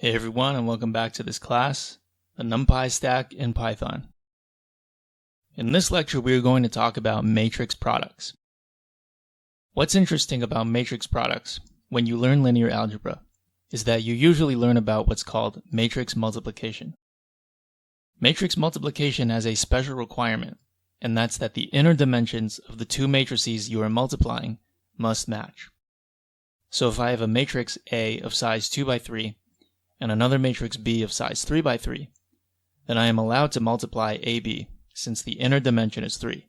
Hey everyone, and welcome back to this class, the Numpy stack in Python. In this lecture, we are going to talk about matrix products. What's interesting about matrix products when you learn linear algebra is that you usually learn about what's called matrix multiplication. Matrix multiplication has a special requirement, and that's that the inner dimensions of the two matrices you are multiplying must match. So if I have a matrix A of size 2 by 3 and another matrix B of size 3 by 3, then I am allowed to multiply AB since the inner dimension is 3.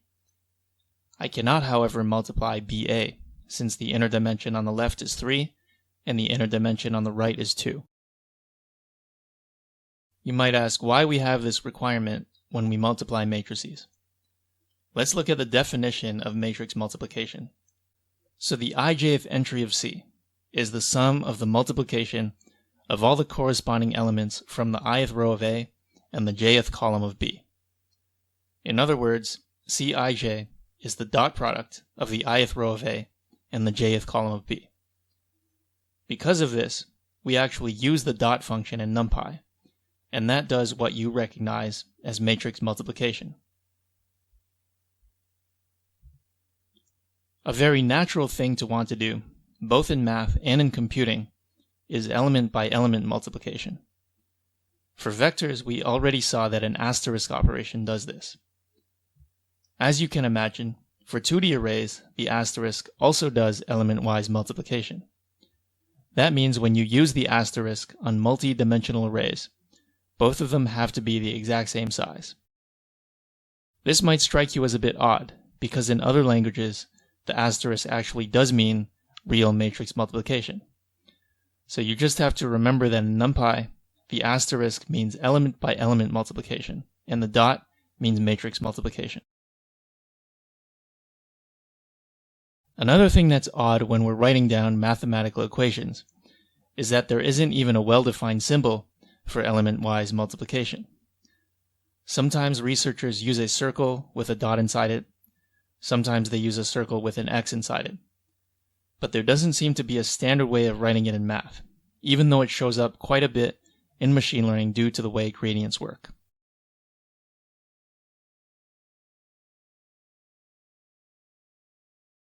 I cannot, however, multiply BA since the inner dimension on the left is 3 and the inner dimension on the right is 2. You might ask why we have this requirement when we multiply matrices. Let's look at the definition of matrix multiplication. So the ijth entry of C is the sum of the multiplication of all the corresponding elements from the ith row of A and the jth column of B. In other words, Cij is the dot product of the ith row of A and the jth column of B. Because of this, we actually use the dot function in Numpy, and that does what you recognize as matrix multiplication. A very natural thing to want to do, both in math and in computing, is element by element multiplication. For vectors, we already saw that an asterisk operation does this. As you can imagine, for 2D arrays, the asterisk also does elementwise multiplication. That means when you use the asterisk on multi-dimensional arrays, both of them have to be the exact same size. This might strike you as a bit odd, because in other languages, the asterisk actually does mean real matrix multiplication. So you just have to remember that in Numpy, the asterisk means element by element multiplication, and the dot means matrix multiplication. Another thing that's odd when we're writing down mathematical equations is that there isn't even a well-defined symbol for elementwise multiplication. Sometimes researchers use a circle with a dot inside it. Sometimes they use a circle with an X inside it. But there doesn't seem to be a standard way of writing it in math, even though it shows up quite a bit in machine learning due to the way gradients work.